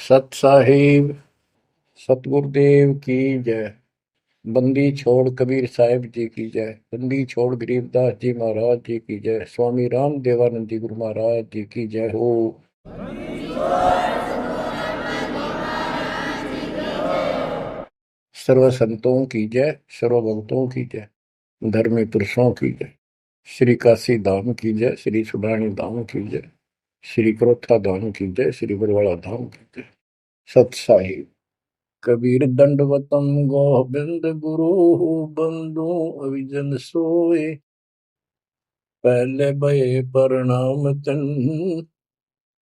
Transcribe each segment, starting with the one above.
सत साहिब सतगुरुदेव की जय। बंदी छोड़ कबीर साहिब जी की जय। बंदी छोड़ गरीबदास जी महाराज जी की जय। स्वामी राम देवानंद जी गुरु महाराज जी की जय हो। सर्व संतों की जय, सर्व भक्तों की जय, धर्मी पुरुषों की जय। श्री काशी धाम की जय, श्री सुडानी धाम की जय, श्री क्रोथा धाम की जय, श्री बरवाड़ा धाम की जय। सत साहिब। कबीर दंडवतम गोविंद गुरु बंदो अविजन सोए। पहले भये प्रणाम तन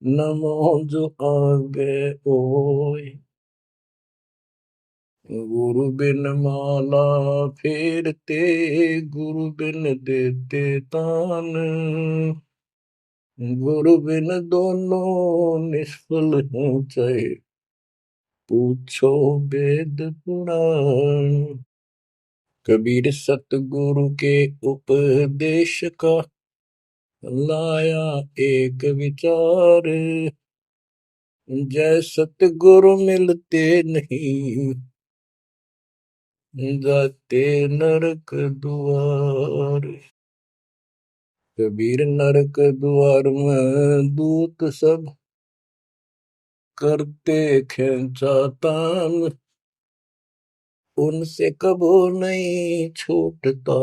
नमो जो आगे ओए। गुरु बिन माला फेरते, गुरु बिन देते तान, गुरु बिन दोनों निष्फल हैं चाहे पूछो वेद पुराण। कबीर सतगुरु के उपदेश का लाया एक विचार। जय सतगुरु मिलते नहीं, जाते नरक द्वार। कबीर नरक द्वार में दूत सब करते खेचा तान, उनसे कबो नहीं छूटता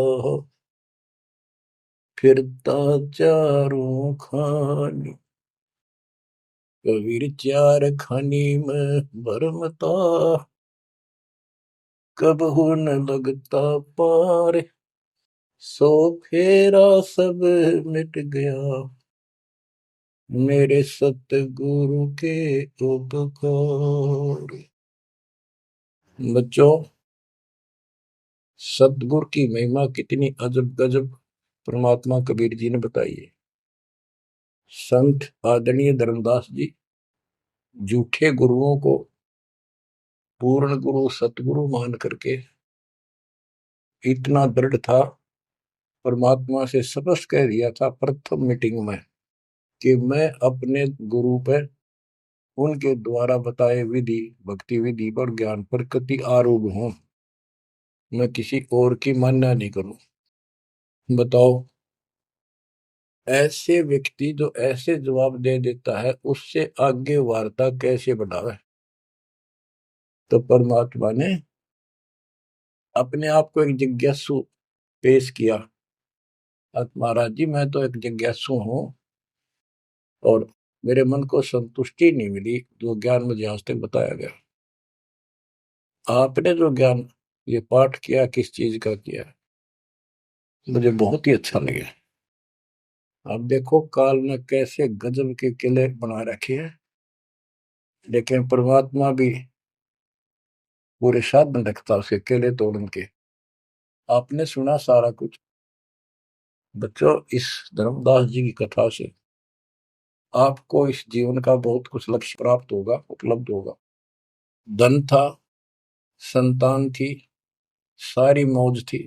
फिरता चारों खानी। कबीर चार खानी में भरमता, कबहू न लगता पार। सो फेरा सब मिट गया, मेरे सतगुरु के उपकार। बच्चों, सतगुरु की महिमा कितनी अजब गजब परमात्मा कबीर जी ने बताई है। संत आदरणीय धर्मदास जी झूठे गुरुओं को पूर्ण गुरु सतगुरु मान करके इतना दृढ़ था, परमात्मा से स्पष्ट कह दिया था प्रथम मीटिंग में कि मैं अपने गुरु पर उनके द्वारा बताए विधि भक्ति विधि और ज्ञान पर कति आरूढ़ हूं। मैं किसी और की मान्य नहीं करूं। बताओ, ऐसे व्यक्ति जो ऐसे जवाब दे देता है उससे आगे वार्ता कैसे बढ़ावे। तो परमात्मा ने अपने आप को एक जिज्ञासु पेश किया। महाराज जी, मैं तो एक जिज्ञासु हूं और मेरे मन को संतुष्टि नहीं मिली जो ज्ञान मुझे आज तक बताया गया। आपने जो ज्ञान ये पाठ किया किस चीज का किया, मुझे बहुत ही अच्छा लगा। अब देखो काल ने कैसे गजब के किले बना रखे हैं, लेकिन परमात्मा भी पूरे साधन रखता उसके किले तोड़न के। आपने सुना सारा कुछ। बच्चों, इस धर्मदास जी की कथा से आपको इस जीवन का बहुत कुछ लक्ष्य प्राप्त होगा, उपलब्ध होगा। धन था, संतान थी, सारी मौज थी,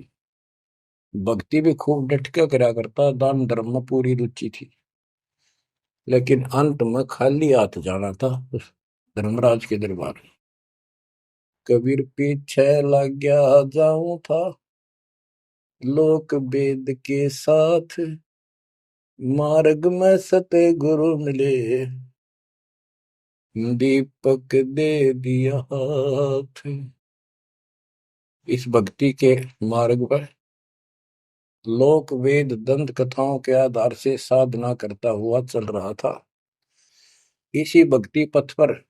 भक्ति भी खूब डट के करा करता, दान धर्म में पूरी रुचि थी, लेकिन अंत में खाली हाथ जाना था उस धर्मराज के दरबार। कबीर पीछे लग गया जाऊं था, लोक वेद के साथ, मार्ग में सतगुरु मिले, दीपक दे दिया हाथ। इस भक्ति के मार्ग पर लोक वेद दंत कथाओं के आधार से साधना करता हुआ चल रहा था। इसी भक्ति पथ पर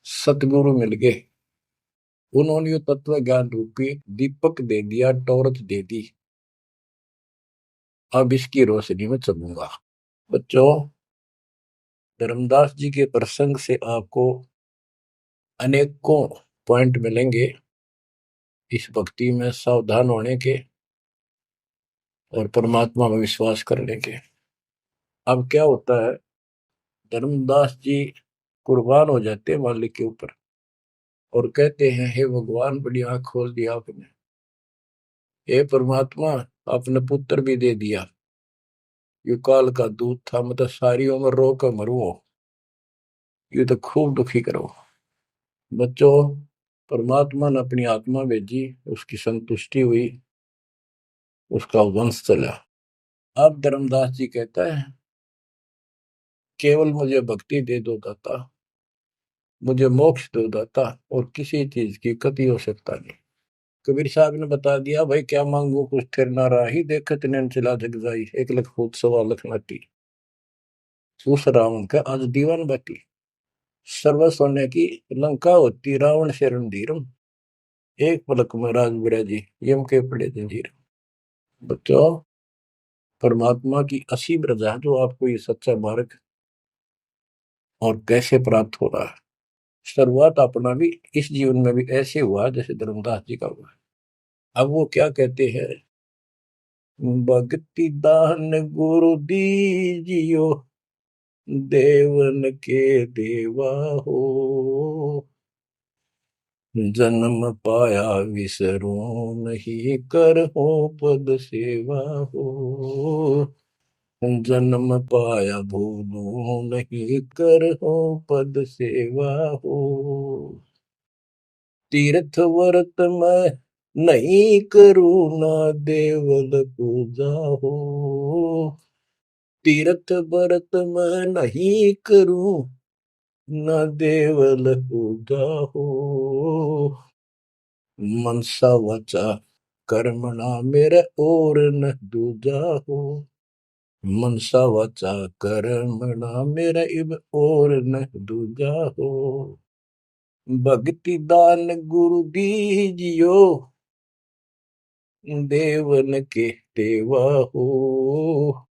सतगुरु मिल गए। उन्होंने तत्व ज्ञान रूपी दीपक दे दिया, टॉर्च दे दी। अब इसकी रोशनी में चलूंगा। बच्चों, धर्मदास जी के प्रसंग से आपको अनेकों पॉइंट मिलेंगे इस भक्ति में सावधान होने के और परमात्मा में विश्वास करने के। अब क्या होता है, धर्मदास जी कुर्बान हो जाते हैं मालिक के ऊपर और कहते हैं, हे भगवान, बड़ी आंख खोल दिया आपने। हे परमात्मा, आपने पुत्र भी दे दिया। युग काल का दूत था, मतलब सारी उम्र रो कर मरुओ। ये तो खूब दुखी करो। बच्चों, परमात्मा ने अपनी आत्मा भेजी, उसकी संतुष्टि हुई, उसका वंश चला। अब धर्मदास जी कहता है, केवल मुझे भक्ति दे दो दाता, मुझे मोक्ष दो दाता, और किसी चीज की कति आवश्यकता नहीं। कबीर साहब ने बता दिया, भाई क्या मांगू कुछ थिर ना राही, देखत नैन चला जग जाई, 1 लाख फूट 1.25 लाख नाटी। उस रावण का आज दीवान बाटी, सर्व सोने की लंका होती, रावण से रणधीरम, एक पलक में राज बिराजी, यम के पड़े जंजीर। बच्चों, परमात्मा की असीम रजा है जो आपको ये सच्चा मार्ग और कैसे प्राप्त हो रहा है। शुरुआत अपना भी इस जीवन में भी ऐसे हुआ जैसे धर्मदास जी का हुआ। अब वो क्या कहते हैं, भक्ति दान गुरु दीजियो, देवन के देवा हो, जन्म पाया विसरो नहीं, कर हो पद सेवा हो, जन्म पाया भूलो नहीं, कर हो पद सेवा हो, तीर्थ व्रत मैं नहीं करूँ ना, देवल पूजा हो, तीर्थ व्रत मैं नहीं करूँ ना, देवल पूजा हो, मनसा वाचा कर्मणा मेरा और न दूजा हो, मनसा वाचा कर्मणा मेरा इब और न दूजा हो, भक्ति दान गुरु दीजियो, देवन के देवा हो,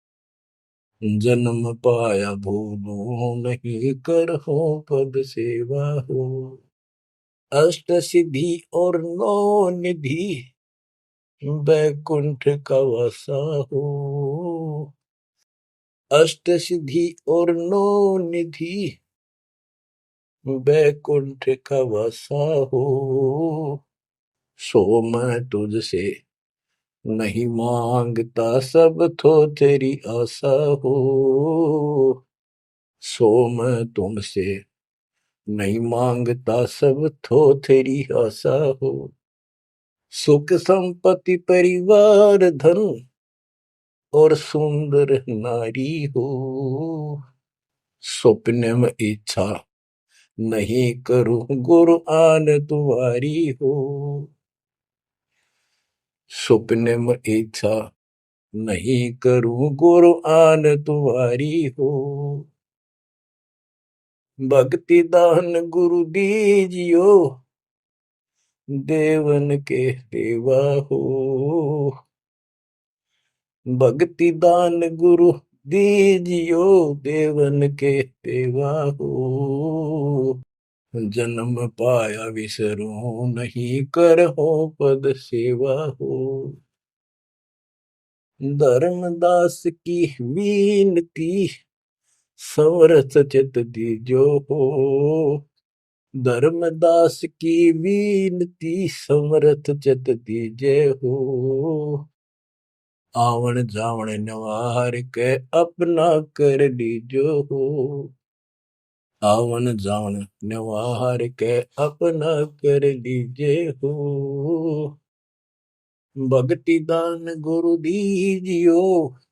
जन्म पाया भूलो नहीं, कर हो पद सेवा हो, अष्ट सिद्धि और नौ निधि, बैकुंठ का वासा हो, अष्ट सिद्धि और नौ निधि, बैकुंठ का वासा हो, सो मैं तुझसे नहीं मांगता, सब तो तेरी आशा हो, सो मैं तुमसे नहीं मांगता, सब तो तेरी आशा हो, सुख संपत्ति परिवार धन और सुंदर नारी हो, सपने में इच्छा नहीं करूं, गुरु आन तुम्हारी हो, सपने में इच्छा नहीं करूं, गुरु आन तुम्हारी हो, भक्ति दान गुरु दीजियो, देवन के देवा हो, भक्ति दान गुरु दीजियो, देवन के देवा हो, जन्म पाया विसरो नहीं, कर हो पद सेवा हो, धर्मदास की विनती, समरथ चित दीजो हो, धर्मदास की विनती, समरथ चित दीजे हो, आवन जावन नवार के अपना कर लीजो हो, आवन जावन नवार के अपना कर लीजे हो, भक्ति दान गुरु दीजियो,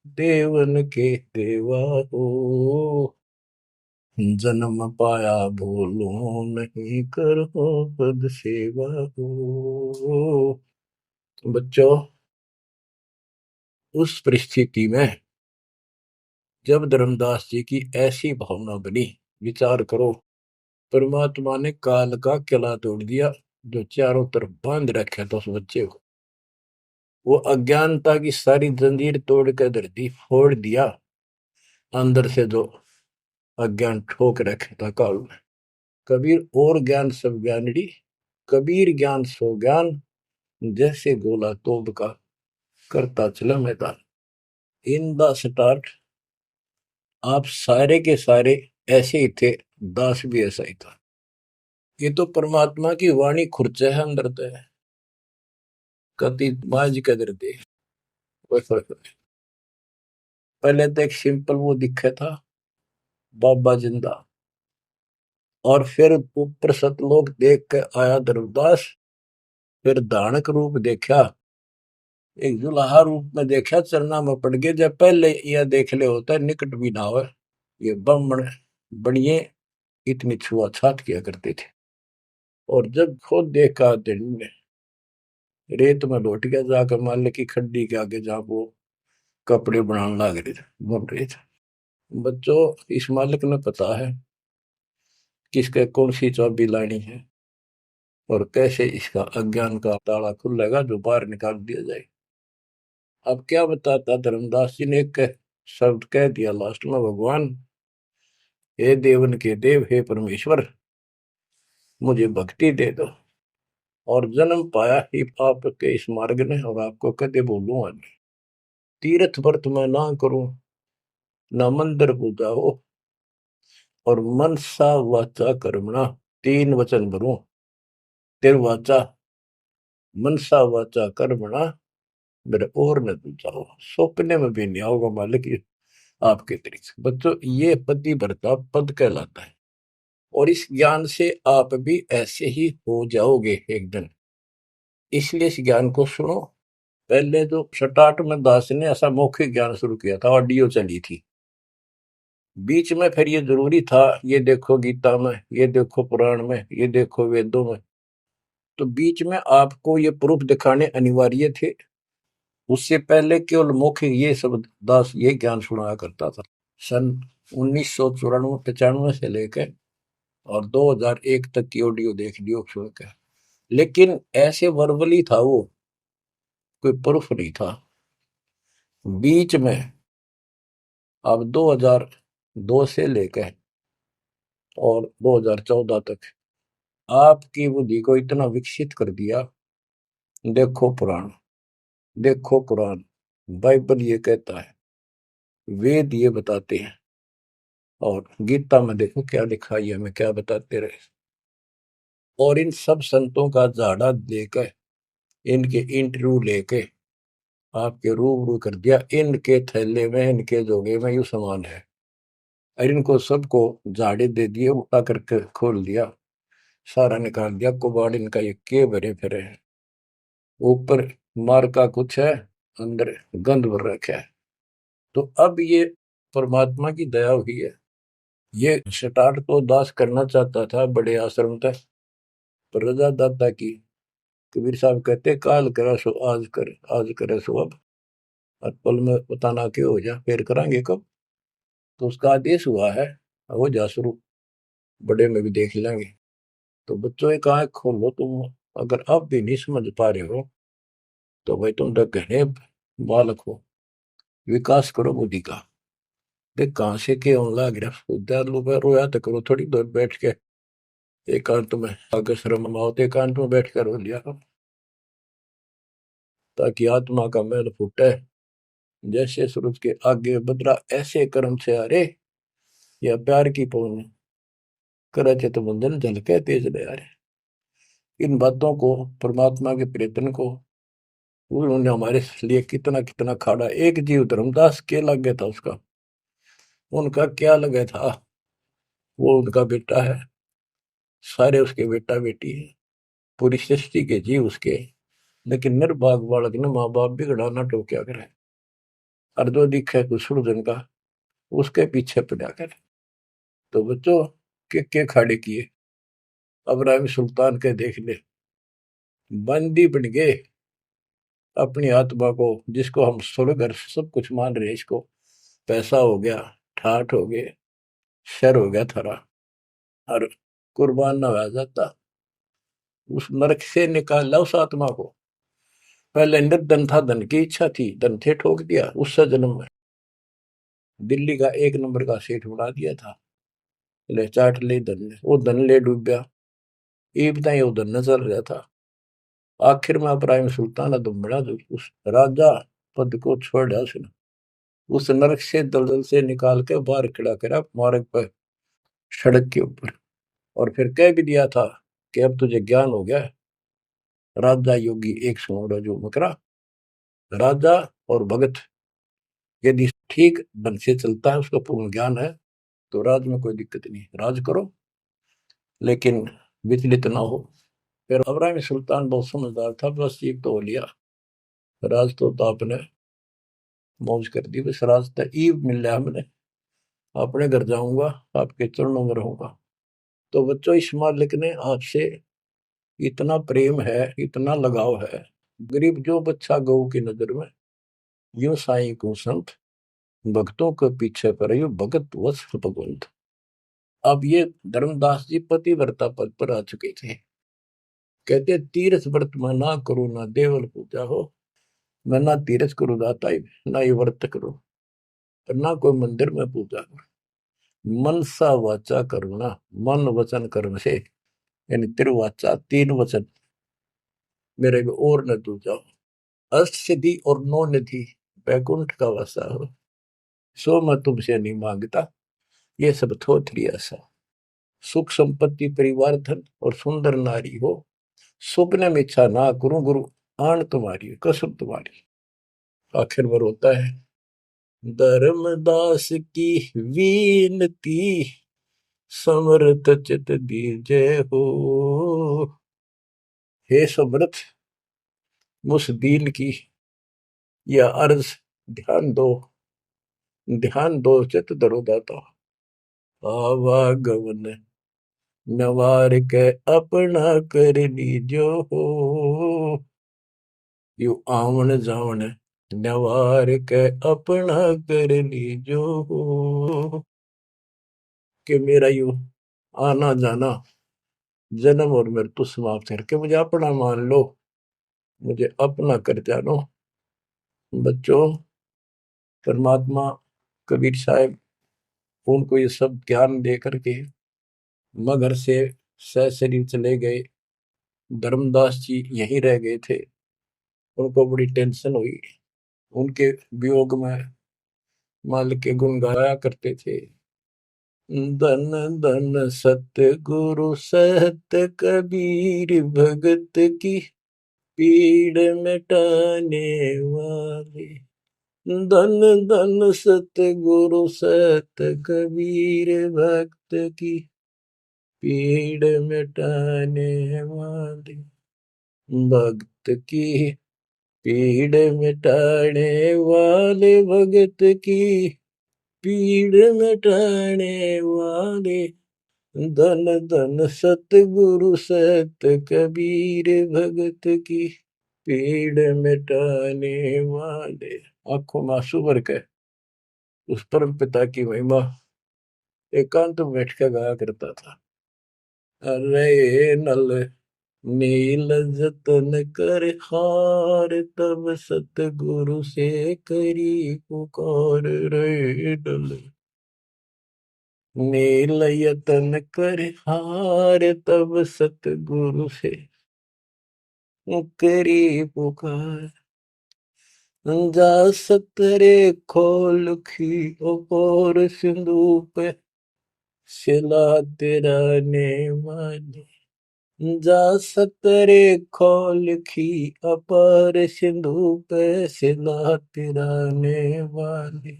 देवन के देवा हो, जन्म पाया भूलो नहीं, करो पद सेवा हो। बच्चों, उस परिस्थिति में जब धर्मदास जी की ऐसी भावना बनी, विचार करो, परमात्मा ने काल का किला तोड़ दिया जो चारों तरफ बांध रखा था उस बच्चे को, वो अज्ञानता की सारी जंजीर तोड़ कर धरती फोड़ दिया, अंदर से जो अज्ञान ठोक रखे था काल में। कबीर और ज्ञान सब ज्ञानड़ी, कबीर ज्ञान सो ज्ञान, जैसे गोला तोब का करता चला मैदान। इन द स्टार्ट आप सारे के सारे ऐसे ही थे, दास भी ऐसा ही था। ये तो परमात्मा की वाणी खुर्च है अंदर तो है, कति माज कदर दे। पहले तो एक सिंपल वो दिखा था, बाबा जिंदा, और फिर ऊपर सतलोक देख के आया धर्मदास, फिर धानक रूप देखा, एक जुलाहा रूप में देखा, चरना में पड़ गए। जब पहले यह देख ले होता है निकट भी ना हो, ये ब्राह्मण बनिए इतनी छुआछात किया करते थे। और जब खुद देखा दिन ने रेत में लौट गया, जाकर मालिक की खड्डी के आगे जहां वो कपड़े बनाने लग रहे थे, बन रहे थे। बच्चों, इस मालिक ने पता है किसके कौन सी चाबी लानी है और कैसे इसका अज्ञान का ताला खुलेगा जो बाहर निकाल दिया जाए। अब क्या बताता धर्मदास जी ने, एक शब्द कह दिया लास्ट में, भगवान हे देवन के देव, हे परमेश्वर, मुझे भक्ति दे दो और जन्म पाया ही आपके इस मार्ग ने, और आपको कदे बोलूं आज, तीर्थ व्रत मैं ना करूं, ना मंदिर पूजा हो, और मनसा वाचा कर्मणा, तीन वचन भरूं, तिर वाचा मनसा वाचा कर्मणा, मेरे और न दूजा हो, सपने में भी नहीं आओगे मालिक आपके तरीके। बच्चों, ये पति भरता पद कहलाता है, और इस ज्ञान से आप भी ऐसे ही हो जाओगे एक दिन। इसलिए इस ज्ञान को सुनो। पहले जो स्टार्ट में दास ने ऐसा मौखिक ज्ञान शुरू किया था, ऑडियो चली थी, बीच में फिर ये जरूरी था, ये देखो गीता में, ये देखो पुराण में, ये देखो वेदों में, तो बीच में आपको ये प्रूफ दिखाने अनिवार्य थे। उससे पहले केवल मौखिक ये सब दास ये ज्ञान सुनाया करता था। सन 1994-95 से लेकर और 2001 तक की ऑडियो देख लियो सुन के, लेकिन ऐसे वर्बली था वो, कोई प्रूफ नहीं था। बीच में अब 2002 से लेकर और 2014 तक आपकी बुद्धि को इतना विकसित कर दिया। देखो पुराण, देखो कुरान, बाइबल ये कहता है, वेद ये बताते हैं, और गीता में देखो क्या लिखा है, हमें क्या बताते रहे। और इन सब संतों का झाड़ा लेकर, इनके इंटरव्यू लेके आपके रूबरू कर दिया, इनके थैले में, इनके जोगे में यू सामान है, और इनको सबको झाड़े दे दिए, उठा करके खोल दिया, सारा निकाल दिया कुबाड़ इनका, ये के भरे फिरे हैं, ऊपर मार का कुछ है, अंदर गंध भर रखा है। तो अब ये परमात्मा की दया हुई है। ये स्टार्ट तो दास करना चाहता था बड़े आश्रम तक, पर रजा दाता की, कबीर साहब कहते काल करा सो आज कर, आज करे सो अब, और पल में पता ना क्यों हो जा, फिर करांगे कब। तो उसका आदेश हुआ है, हो जा शुरू, बड़े में भी देख लेंगे। तो बच्चों एक आंख खोलो तुम, अगर अब भी नहीं समझ पा रहे हो तो भाई तुम घने बालक हो, विकास करो बुद्धि का। देख कहां से के होने लग रहा, उद्यालु में रोया तो करो थोड़ी देर बैठ के, एकांत में आगे शर्म आओ तो एकांत में बैठ कर रो लिया करो, ताकि आत्मा का मैल फूटे। जैसे सूरज के आगे बदरा, ऐसे कर्म से अरे, या प्यार की पौन करे थे तो बंधन झलके तेज ले आ रहे। इन बातों को, परमात्मा के प्रेतन को, उन्होंने हमारे लिए कितना कितना खाड़ा। एक जीव धर्मदास के लग गया था उसका, उनका क्या लगा था, वो उनका बेटा है, सारे उसके बेटा बेटी है, पूरी सृष्टि के जीव उसके, लेकिन निर्भाग बालक ने माँ बाप बिगड़ा ना टोक्या करे, और जो दिखे कुछ जन का उसके पीछे पड़ा कर। तो बच्चों, के खाड़े किए, अब्राहिम सुल्तान के देख ले, बंदी बन गए अपनी आत्मा को, जिसको हम स्वर्ग और सब कुछ मान रहे, इसको पैसा हो गया, ठाठ हो गए, शर हो गया थारा, और कुर्बान ना हो जाता, उस नरक से निकाला उस आत्मा को। पहले निर्धन था, धन की इच्छा थी, धन थे ठोक दिया, उससे जन्म में दिल्ली का एक नंबर का सेठ बना दिया था, ले चाट ले धन ने, वो धन ले डूब गया, ये बताइए वो धन न चल रहा था। आखिर में इब्राहिम सुल्तान अदम बड़ा, जो उस राजा पद को छोड़ा उसने, उस नरक से दलदल से निकाल के बाहर खड़ा करा मार्ग पर, सड़क के ऊपर, और फिर कह भी दिया था कि अब तुझे ज्ञान हो गया। राजा योगी एक सुनो जो मकरा, राजा और भगत यदि ठीक ढंग से चलता है, उसका पूर्ण ज्ञान है, तो राज में कोई दिक्कत नहीं, राज करो लेकिन विचलित ना हो। फिर इब्राहिम सुल्तान बहुत समझदार था, बस ये तो हो लिया, राज तो आपने मौज कर दी, बस रास्ता ईब मिल रहा हमने, अपने घर जाऊंगा, आपके चरणों में रहूंगा। तो बच्चों, इस मालिक ने आपसे इतना प्रेम है, इतना लगाव है, गरीब जो बच्चा गऊ की नजर में, यूं साईं को संत, भक्तों के पीछे पर यू भगत वत्स भगवंत। अब ये धर्मदास जी पतिव्रता पद पर आ चुके थे। कहते तीर्थ व्रत मैं ना करूं, ना देवल पूजा हो, मैं ना तीर्थ करूं दाता ही, ना ये व्रत करूं, और ना कोई मंदिर में पूजा करूं। मन सा वाचा करुणा, मन वचन कर्म से, यानी तिरुवाचा, तीन वचन मेरे को और न तू जाओ, अष्ट सिद्धि और नौ निधि, बैकुंठ का वासा हो, सो मैं तुमसे नहीं मांगता, ये सब थोथरी ऐसा। सुख संपत्ति परिवार धन और सुंदर नारी हो, स्वप्न में इच्छा ना करूं गुरु, आन तुम्हारी कसम तुम्हारी। आखिर में रोता है, धर्मदास की वीनती, समर्थ चित दीजे हो। हे समर्थ, मुझ दीन की यह अर्ज ध्यान दो, ध्यान दो, चित धरो दाता। आवागमन नवार के अपना कर लीजो हो, यू आवन जावन नवार के अपना कर लीजो हो। कि मेरा यू आना जाना, जन्म और मृत्यु समाप्त करके मुझे अपना मान लो, मुझे अपना कर जानो। बच्चों, परमात्मा कबीर साहब उनको ये सब ज्ञान दे करके मगर से सशरीर चले गए। धर्मदास जी यहीं रह गए थे। उनको बड़ी टेंशन हुई। उनके वियोग में मालिक के गुण गाया करते थे। धन धन सतगुरु सत्य कबीर, भगत की पीड़ मिटाने वाले। धन धन सतगुरु सत्य कबीर, भक्त की पीड़ मिटाने वाले। भक्त की पीड़ मिटाने वाले, भगत की पीड़ मिटाने वाले। धन धन सतगुरु सत्य कबीर, भगत की पीड़ मिटाने वाले। आंखों में आंसू भर के उस परम पिता की महिमा एकांत में बैठ कर गाया करता था। अरे नल नील जतन कर हार, तब सतगुरु से करी पुकार। रे नल नील यतन कर हार, तब सतगुरु से करी पुकार। जा सतरे खोल खी और सिंधु पे, सिला तेरा ने माने। जा सतरे खोल खी अपार सिंधु पे, सिला तेरा ने वाले।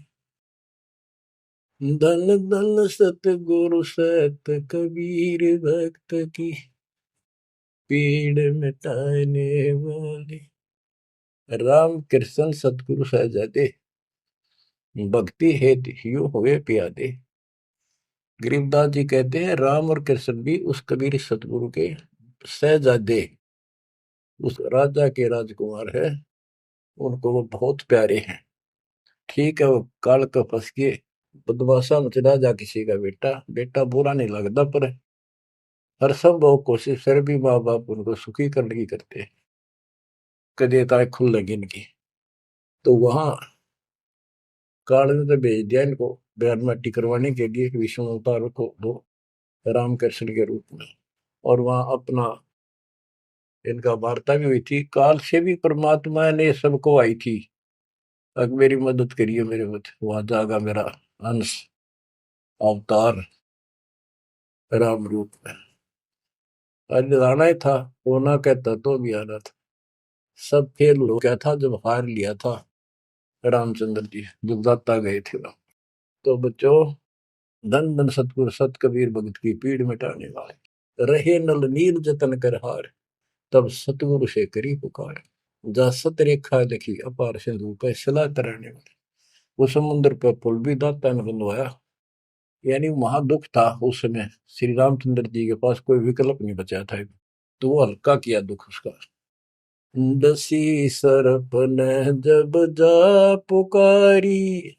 धन धन सतगुरु सत कबीर, भक्त की पीड़ मिटाने वाले। राम कृष्ण सतगुरु सहजादे, भक्ति हेतु ह्यू हुए प्यादे। गरीबदास जी कहते हैं राम और कृष्ण भी उस कबीर सतगुरु के सहजादे, उस राजा के राजकुमार है, उनको वो बहुत प्यारे हैं। ठीक है, वो काल का फंस के बदमाशा मच राजा किसी का बेटा, बेटा बुरा नहीं लगता, पर हर संभव कोशिश फिर भी माँ बाप उनको सुखी करने की करते हैं, कदे ताए खुल लगी इनकी। तो वहां काल ने तो भेज दिया इनको बयान माटी करवाने के लिए विष्णु अवतार को दो रामकृष्ण के रूप में, और वहां अपना इनका वार्ता भी हुई थी। काल से भी परमात्मा ने सबको आई थी, अब मेरी मदद करिए, मेरे मत वहां जागा मेरा अंश अवतार राम रूप में। आज आना ही था, होना कहता तो भी आना था। सब फेल हो गया था जब हार लिया था रामचंद्र जी, जब दाता गए थे वहां। तो बच्चों, धन धन सतगुरु सत कबीर, भगत की पीड़ मिटाने वाले। रहे नल नीर जतन कर हार, तब सतगुरु से करी पुकार। जा सत रेखा लिखी अपार सिंधु पे सला तराने वाले। वो समुद्र पे पुल भी दाता ने बनवाया। यानी वहां दुख था उस समय, श्री रामचंद्र जी के पास कोई विकल्प नहीं बचा था, तो वो हल्का किया दुख उसका। दसी सरप ने जब जा पुकारी,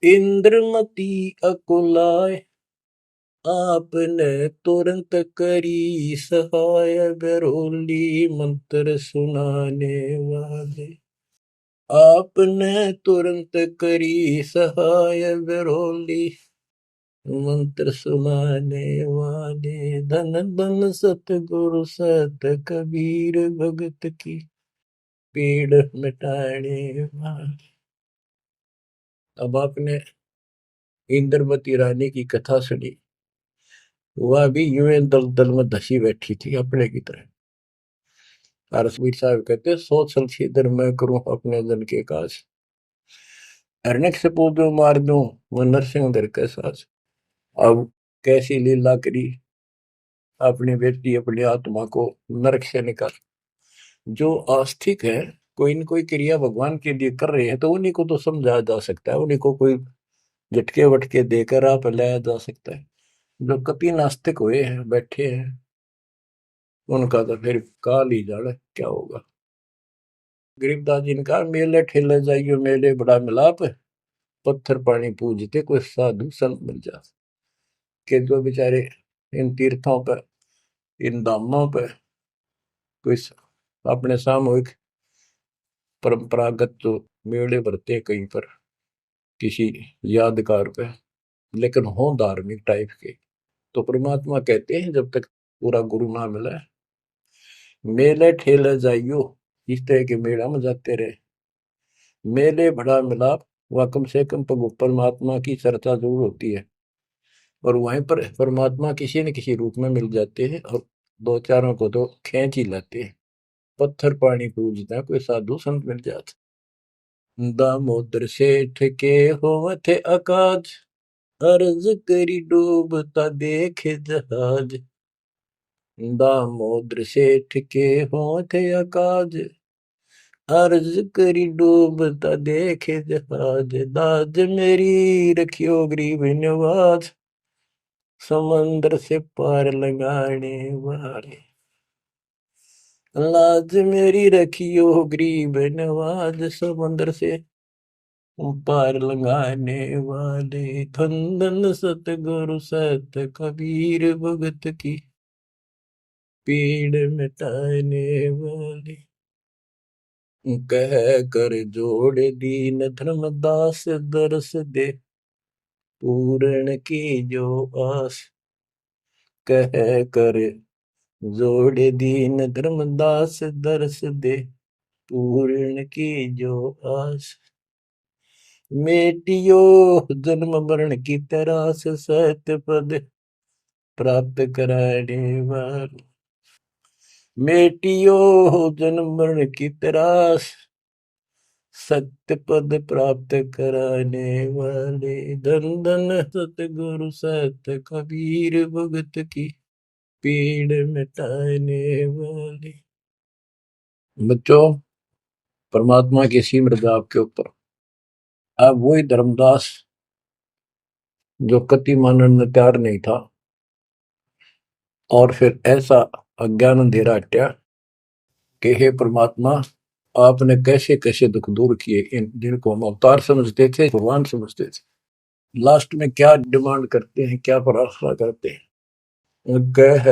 इंद्रमती अकुलाय, आपने तुरंत करी सहाय, बरोली मंत्र सुनाने वाले। आपने तुरंत करी सहाय, बरोली मंत्र सुनाने वाले। धन धन सतगुरु सत कबीर, भगत की पीड़ मिटाने वाले। अब आपने इंद्रवती रानी की कथा सुनी, वह भी यूं दल दल में धसी बैठी थी अपने की तरह। रसवीर साहब कहते, सोच छलछीदर मैं करूं अपने जन के काज, हरनेक से पूजो मार दूं वह नरसिंह धर के साज। अब कैसी लीला करी अपनी बेटी अपनी आत्मा को नरक से निकाल। जो आस्तिक है, कोई न कोई क्रिया भगवान के लिए कर रहे हैं, तो उन्हीं को तो समझाया जा सकता है, उन्हीं को कोई झटके वटके देकर आप लाया जा सकता है। जो कति नास्तिक हुए हैं बैठे हैं, उनका तो फिर काल ही जाने क्या होगा। गरीबदास जी ने कहा, मेले ठेले जाइयो मेले बड़ा मिलाप, पत्थर पानी पूजते कोई साधु संत मिल जा। के जो बेचारे इन तीर्थों पर, इन धामों पर कोई अपने सामूहिक परंपरागत जो मेले भरते कहीं पर किसी यादगार पे, लेकिन हो धार्मिक टाइप के, तो परमात्मा कहते हैं जब तक पूरा गुरु ना मिला, मेले ठेले जाइयो, इस तरह के मेला में जाते रहे, मेले बड़ा मिलाप, वह कम से कम परमात्मा की चर्चा जरूर होती है, और वहीं पर परमात्मा किसी न किसी रूप में मिल जाते हैं, और दो चारों को तो खींच ही लाते हैं। पत्थर पानी पूजता कोई साधु संत मिल जाते। दामोदर सेठ के होवत अकाज, अर्ज करी डूबता देखे जहाज। दामोदर सेठ के होवत अकाज, अर्ज करी डूबता देखे जहाज। दाज मेरी रखियो गरीब नवाज, समंदर से पार लगाने वाले। लाज मेरी रखियो गरीब नवाज, समंदर से पार लगाने वाले। धन धन सतगुरु सत कबीर, भगत की पीड़ मिटाने वाले। कह कर जोड़ दीन धर्मदास, दरस दे पूर्ण की जो आस। कह कर जोड़ दीन धर्मदास, दरस दे पूर्ण की जो आस। मेटियो जन्म मरण की तरास, सत्य पद प्राप्त कराने वाले। मेटियो जन्म मरण की तरास, सत्य पद प्राप्त कराने वाले। धन धन सतगुरु सत कबीर, भगत की पीड़ मिटाने वाले। बच्चों, परमात्मा की सिमरन आपके ऊपर। अब वही धर्मदास जो कति मानने में तैयार नहीं था, और फिर ऐसा अज्ञान अंधेरा हटा कि हे परमात्मा, आपने कैसे कैसे दुख दूर किए, इन जिनको हम अवतार समझते थे, भगवान समझते थे, लास्ट में क्या डिमांड करते हैं, क्या प्रार्थना करते हैं। कह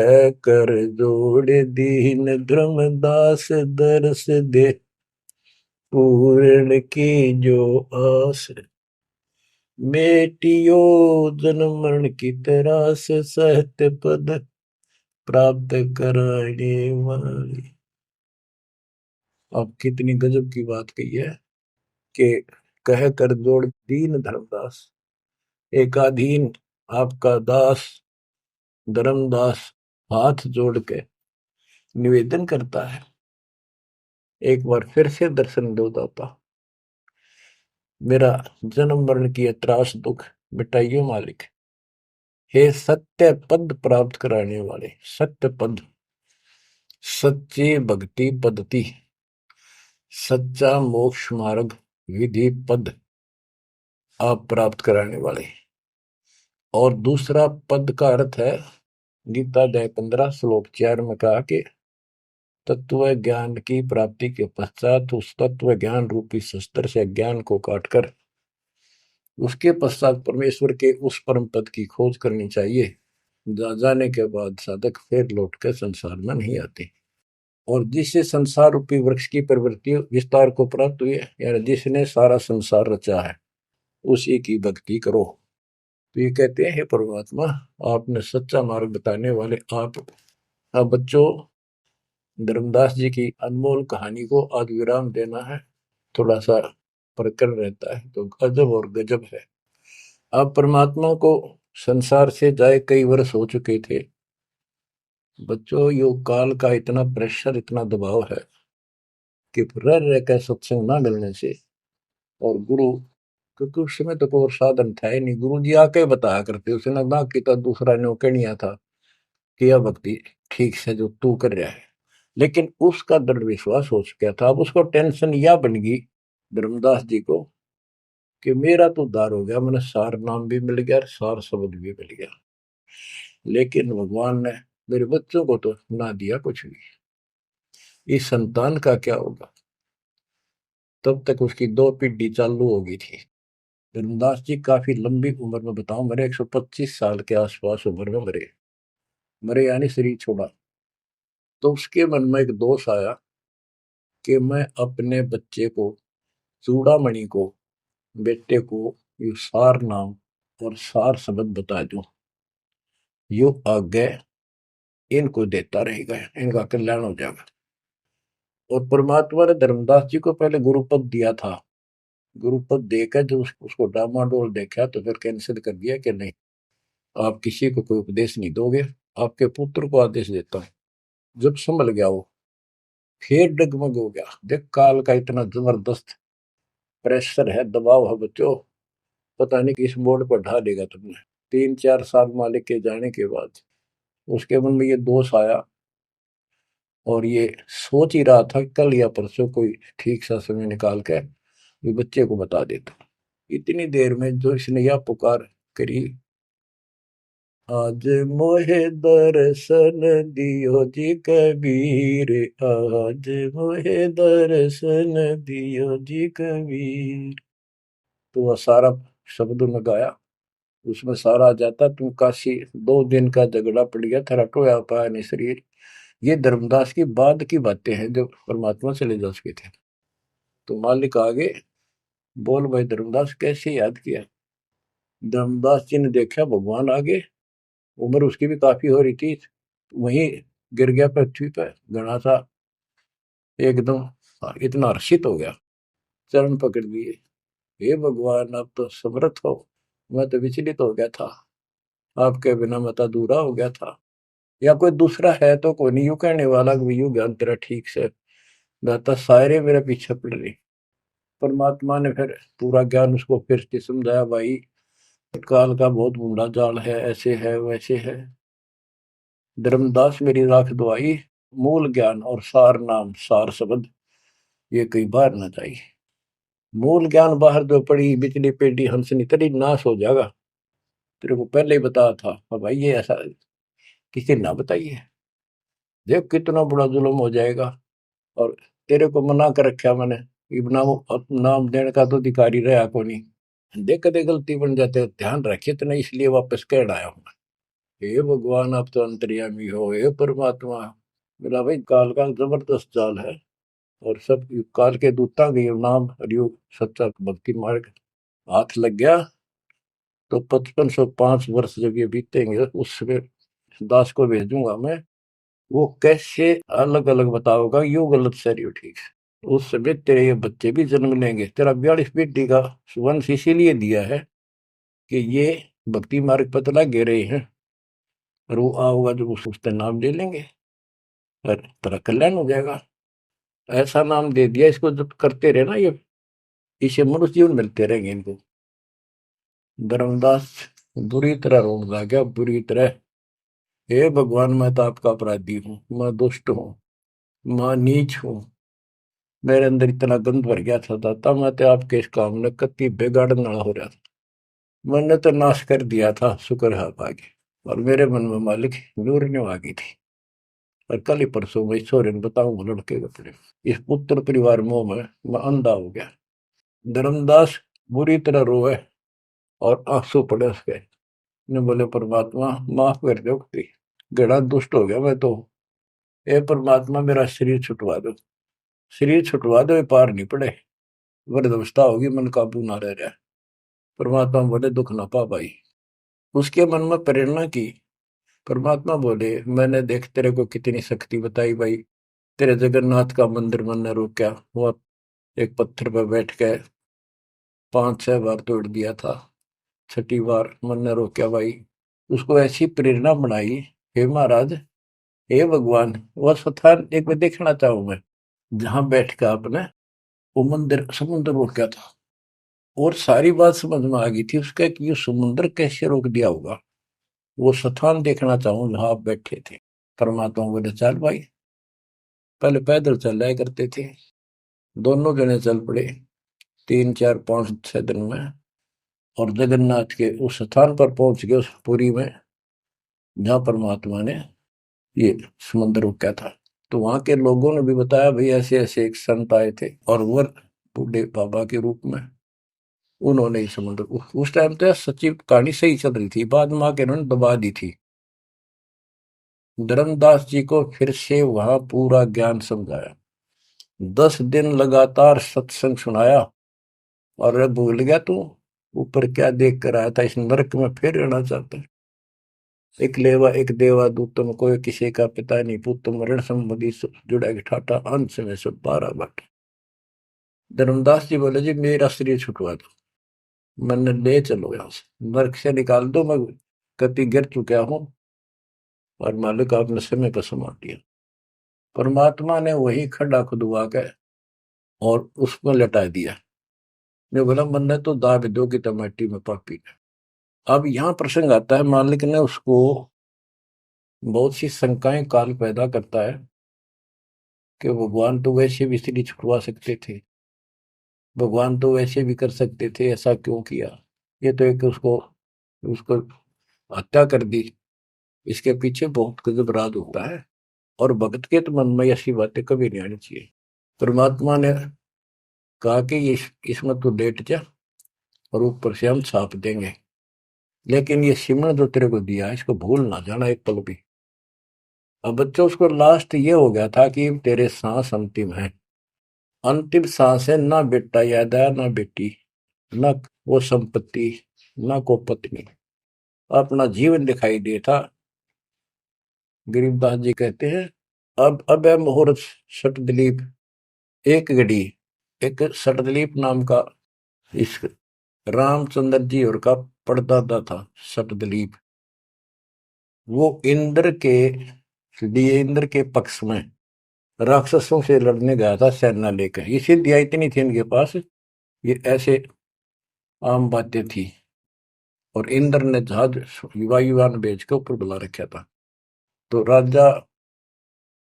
कर जोड़ दीन धर्मदास, दरस दे पूर्ण की जो आस। मेटियो जन्म मरण की तरास, सहत पद प्राप्त कराने वाली। अब कितनी गजब की बात कही है कि कह कर जोड़ दीन धर्मदास, एक अधीन आपका दास धर्मदास हाथ जोड़ के निवेदन करता है, एक बार फिर से दर्शन दो दाता, मेरा जन्म मरण की त्रास दुख मिटाइयो मालिक। हे सत्य पद प्राप्त कराने वाले, सत्य पद, सच्ची भक्ति पद्धति, सच्चा मोक्ष मार्ग विधि पद आप प्राप्त कराने वाले। और दूसरा पद का अर्थ है, गीता अध्याय 15 श्लोक 4 में कहा कि तत्व ज्ञान की प्राप्ति के पश्चात उस तत्व ज्ञान रूपी शस्त्र से ज्ञान को काटकर उसके पश्चात परमेश्वर के उस परम पद की खोज करनी चाहिए। जाने के बाद साधक फिर लौट कर संसार में नहीं आते। और जिससे संसार रूपी वृक्ष की प्रवृत्ति विस्तार को प्राप्त हुई है, यानी जिसने सारा संसार रचा है, उसी की भक्ति करो। तो ये कहते हैं, हे परमात्मा, आपने सच्चा मार्ग बताने वाले आप। अब बच्चों, धर्मदास जी की अनमोल कहानी को आज विराम देना है। थोड़ा सा प्रकरण रहता है तो गजब और गजब है। अब परमात्मा को संसार से जाए कई वर्ष हो चुके थे। बच्चों, योग काल का इतना प्रेशर, इतना दबाव है कि रह रह कर सत्संग ना मिलने से, और गुरु, क्योंकि उस समय तो कोई और साधन था ही नहीं, गुरु जी आके बताया करते, उसने ना कि तो दूसरा न्योके नहीं आता कि यह भक्ति ठीक से जो तू कर रहा है। लेकिन उसका दृढ़ विश्वास हो चुका था। अब उसको टेंशन यह बन गई धर्मदास जी को कि मेरा तो उद्धार हो गया, मैंने सार नाम भी मिल गया, सार शब्द भी मिल गया, लेकिन भगवान ने मेरे बच्चों को तो ना दिया कुछ भी। इस संतान का क्या होगा? तब तक उसकी 2 पीढ़ी चालू हो गई थी। धर्मदास जी काफी लंबी उम्र में, बताऊं, मेरे 125 साल के आसपास उम्र में मरे। मरे यानी शरीर छोड़ा। तो उसके मन में एक दोष आया कि मैं अपने बच्चे को, चूड़ामणि को, बेटे को ये सार नाम और सार शब्द बता दूं, यो आगे इनको देता रहेगा, इनका कल्याण हो जाएगा। और परमात्मा ने धर्मदास जी को पहले गुरुपद दिया था। गुरुपद देकर जो उसको डामाडोल देखा तो फिर कैंसिल कर दिया कि नहीं, आप किसी को कोई उपदेश नहीं दोगे, आपके पुत्र को आदेश देता हूं। जब संभल गया वो, फिर डगमग हो गया। देख, काल का इतना जबरदस्त प्रेशर है, दबाव है बच्चों, पता नहीं किस मोड़ पर ढा देगा तुमने। 3-4 साल मालिक के जाने के बाद उसके मन में ये दोष आया, और ये सोच ही रहा था कल या परसों कोई ठीक सा समय निकाल के ये बच्चे को बता देता। इतनी देर में जो इसने यह पुकार करी, आज मोहे दर्शन दियो जी कबीर, आज मोहे दर्शन दियो जी कबीर। तो वह सारा शब्द में गाया, उसमें सारा आ जाता, तुम काशी 2 दिन का झगड़ा पड़ गया, तेरा टोया पाया नहीं शरीर। ये धर्मदास की बाद की बातें हैं, जो परमात्मा चले जा चुके थे। तो मालिक आगे बोल, भाई धर्मदास कैसे याद किया? धर्मदास जी ने देखा भगवान आगे, उम्र उसकी भी काफी हो रही थी, वहीं गिर गया पृथ्वी पर घना सा, एकदम इतना हर्षित हो गया, चरण पकड़ लिए। हे भगवान, आप तो समर्थ हो, मैं तो विचलित हो गया था, आपके बिना मैं तो अधूरा हो गया था। या कोई दूसरा है तो कोई नहीं, यूं कहने वाला कि यूं ज्ञान तेरा ठीक से दाता, सारे मेरे पीछे पड़ रही। परमात्मा ने फिर पूरा ज्ञान उसको फिर से समझाया, भाई काल का बहुत बूढ़ा जाल है, ऐसे है वैसे है। धर्मदास मेरी राख दवाई, मूल ज्ञान और सार नाम सार शब्द ये कई बार ना चाहिए। मूल ज्ञान बाहर जो पड़ी बिजली पेटी हंसनी तरी नाश हो जाएगा। तेरे को पहले ही बताया था, भाई ये ऐसा किसी ना बताइए, देख कितना बड़ा जुल्म हो जाएगा। और तेरे को मना कर रखा मैंने, नाम देने का तो अधिकारी रहा को नहीं। देख कदे गलती बन जाते, ध्यान रखे तो नहीं, इसलिए वापस कह आया हूं। हे भगवान, आप तो अंतर्यामी हो, हे परमात्मा। मेरा भाई काल का जबरदस्त जाल है, और सब काल के दूता के नाम हरियोग सच्चा भक्ति मार्ग हाथ लग गया तो 5505 वर्ष जब ये बीतेंगे, उसमें दास को भेजूंगा मैं, वो कैसे अलग अलग बताओगा, यू गलत सही हो ठीक है। उस समय तेरे ये बच्चे भी जन्म लेंगे। तेरा 42 पीढ़ी का वंश इसीलिए दिया है कि ये भक्ति मार्ग पर चला गे रहे हैं, और वो आओगा जो उसका नाम ले लेंगे और तेरा कल्याण हो जाएगा। ऐसा नाम दे दिया, इसको जब करते रहे ना, ये इसे मनुष्य जीवन मिलते रहेंगे इनको। धर्मदास बुरी तरह रोने लगा, बुरी तरह। हे भगवान, मैं तो आपका अपराधी हूँ, मैं दुष्ट हूँ, मैं नीच हूँ। मेरे अंदर इतना गंद भर गया था दाता, मैं तो आपके इस काम ने कति बिगाड़ने वाला हो रहा था। मैंने तो नाश कर दिया था, शुक्र है आप आगे। और मेरे मन में मालिक नूरने आ गई थी। और कल ही परसों मैं ईश्वर बताऊं लड़के के अपने इस पुत्र परिवार मोह में मैं अंधा हो गया। धर्मदास बुरी तरह रोए और आंसू पड़े उसके। ने बोले परमात्मा माफ कर दो, गड़ा दुष्ट हो गया मैं तो। ए परमात्मा मेरा शरीर छुटवा दो, शरीर छुटवा दो, ये पार नहीं पड़े, वृद्धावस्था होगी, मन काबू ना रह रहा। परमात्मा बोले दुख ना पा भाई। उसके मन में प्रेरणा की। परमात्मा बोले मैंने देख तेरे को कितनी शक्ति बताई भाई। तेरे जगन्नाथ का मंदिर मैंने रोका, वो एक पत्थर पर बैठ के 5-6 बार तोड़ दिया था, छठी बार मैंने रोका भाई। उसको ऐसी प्रेरणा बनाई। हे महाराज, हे भगवान, वह स्थान एक बार देखना चाहूं मैं जहां बैठ के आपने वो मंदिर समुद्र रोका था। और सारी बात समझ में आ गई थी उसका कि ये समुद्र कैसे रोक दिया होगा। वो स्थान देखना चाहूं जहां आप बैठे थे। परमात्मा बोले चल भाई। पहले पैदल चल रहा करते थे, दोनों जने चल पड़े 3-4-5-6 दिन में। और जगन्नाथ के उस स्थान पर पहुंच गए, उस पुरी में जहां परमात्मा ने ये समुद्र रोका था। तो वहां के लोगों ने भी बताया भाई ऐसे ऐसे एक संत आए थे और वो बूढ़े बाबा के रूप में उन्होंने ही समुद्र उस टाइम तो सच्ची कहानी सही चल रही थी, बाद में आके उन्होंने दबा दी थी। धर्मदास जी को फिर से वहां पूरा ज्ञान समझाया, 10 दिन लगातार सत्संग सुनाया। और अब भूल गया तू ऊपर क्या देख कर आया था, इस नरक में फिर रहना चाहता है। एक लेवा एक देवा दूतम कोई किसी का पिता नहीं पुतम ऋण संबंधी जुड़ा के ठाटा अंश में सब 12 बट। धर्मदास जी बोले जी मेरा शरीर छुटवा दो, मैंने ले चलो यहाँ से, नरक से निकाल दो, मैं कति गिर चुका हूँ और मालिक आपने समय पर संभाल दिया। परमात्मा ने वही खड्डा खुदवा के और उसको लटा दिया। ने बोला मैंने तो दाब दो की टमाटी में पापी। अब यहाँ प्रसंग आता है, मालिक ने उसको बहुत सी शंकाएं काल पैदा करता है कि भगवान तो वैसे भी स्त्री छुड़वा सकते थे, भगवान तो वैसे भी कर सकते थे, ऐसा क्यों किया। ये तो एक उसको उसको हत्या कर दी। इसके पीछे बहुत गजब राज होता है। और भगत के तो मन में ऐसी बातें कभी नहीं आनी चाहिए। परमात्मा ने कहा कि इसमें तो लेट जा और ऊपर से हम छाप देंगे, लेकिन ये सिमरन जो तेरे को दिया है इसको भूल ना जाना एक पल भी। अब बच्चों उसको लास्ट ये हो गया था कि तेरे सांस अंतिम है, अंतिम सांस है, ना बेटा याद आया ना बेटी, ना वो संपत्ति, ना को पत्नी, अपना जीवन दिखाई देता। गरीबदास जी कहते हैं अब है मुहूर्त सटदिलीप एक घड़ी। एक सटदिलीप नाम का इस रामचंद्र जी और का परदादा था सटदिलीप। वो इंद्र के लिए इंद्र के पक्ष में राक्षसों से लड़ने गया था सेना लेकर। ये सिद्धियां इतनी थी इनके पास, ये ऐसे आम बातें थी। और इंद्र ने जहाज वायुयान भेज के ऊपर बुला रखा था। तो राजा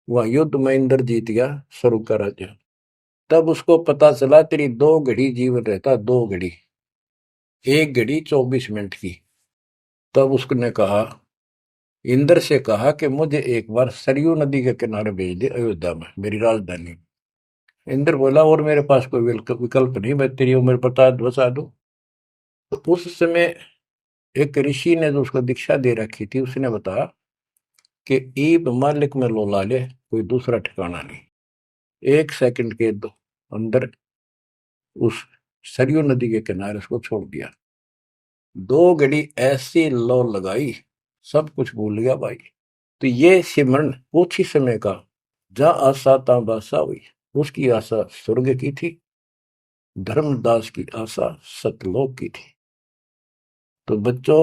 वह युद्ध में इंद्र जीत गया, स्वर्ग का राजा। तब उसको पता चला तेरी 2 घड़ी जीवन रहता, 2 घड़ी, 1 घड़ी 24 मिनट की। तब उसने कहा, इंद्र से कहा कि मुझे एक बार सरयू नदी के किनारे भेज दे अयोध्या में, मेरी राजधानी। इंद्र बोला और मेरे पास कोई विकल्प नहीं, मैं तेरी उम्र बता दूं। तो उस समय एक ऋषि ने जो उसको दीक्षा दे रखी थी उसने बताया कि ईब मालिक में लोला ले, कोई दूसरा ठिकाना नहीं। 1 सेकंड के अंदर उस सरयू नदी के किनारे उसको छोड़ दिया। 2 घड़ी ऐसी लो लगाई, सब कुछ भूल गया भाई। तो ये सिमरन कुछ ही समय का, जहां आशा ता बासा हुई। उसकी आशा स्वर्ग की थी, धर्मदास की आशा सतलोक की थी। तो बच्चों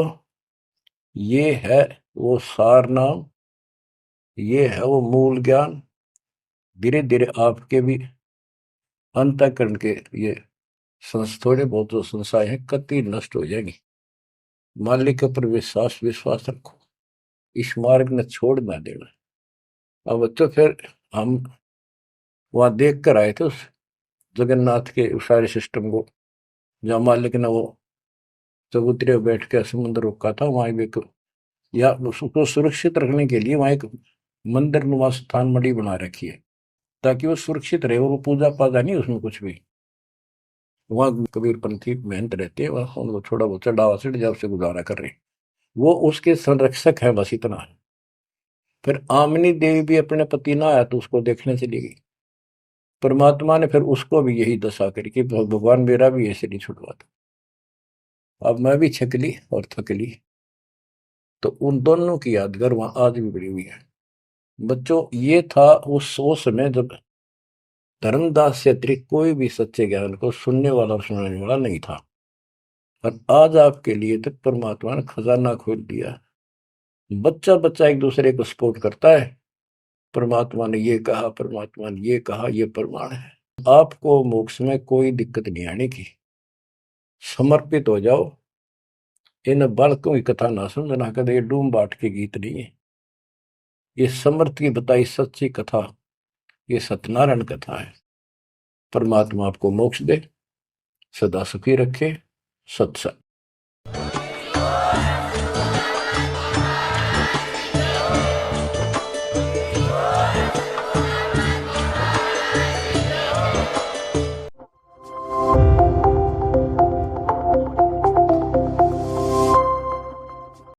ये है वो सार नाम, ये है वो मूल ज्ञान। धीरे धीरे आपके भी अंतःकरण के ये थोड़े बहुत जो संशय है कति नष्ट हो जाएंगी। मालिक के ऊपर विश्वास विश्वास रखो, इस मार्ग ने छोड़ ना देना। अब तो फिर हम वहां देख कर आए थे उस जगन्नाथ के उस सारे सिस्टम को, जहाँ मालिक ने वो चबूतरे बैठ के समुद्र रोका था, वहां भी या उसको सुरक्षित रखने के लिए वहां एक मंदिर नुमा स्थान मणि बना रखी है, ताकि वो सुरक्षित रहे और वो पूजा पाजा नहीं उसमें कुछ भी। वहां कबीरपंथी मेहनत रहते हैं, वहां उनको थोड़ा बहुत चढ़ावा चढ़ जाओ से गुजारा कर रहे हैं, वो उसके संरक्षक है, बस इतना है। फिर आमनी देवी भी अपने पति ना आया तो उसको देखने चली गई। परमात्मा ने फिर उसको भी यही दशा करी कि भगवान मेरा भी ऐसे नहीं छुड़वाता। अब मैं भी छक ली और थक ली। तो उन दोनों की यादगार वहां आज भी बड़ी हुई है। बच्चों, ये था उस समय जब धर्मदास से अतिरिक्त कोई भी सच्चे ज्ञान को सुनने वाला और सुनाने वाला नहीं था, और आज आपके लिए तक परमात्मा ने खजाना खोल दिया। बच्चा बच्चा एक दूसरे को सपोर्ट करता है, परमात्मा ने ये कहा, परमात्मा ने ये कहा, ये प्रमाण है। आपको मोक्ष में कोई दिक्कत नहीं आने की। समर्पित हो जाओ। इन बालकों की कथा ना समझना कदे, ये डूम बाट के गीत नहीं है, ये समर्थ की बताई सच्ची कथा, ये सत्यनारायण कथा है। परमात्मा आपको मोक्ष दे, सदा सुखी रखे। सत्संग।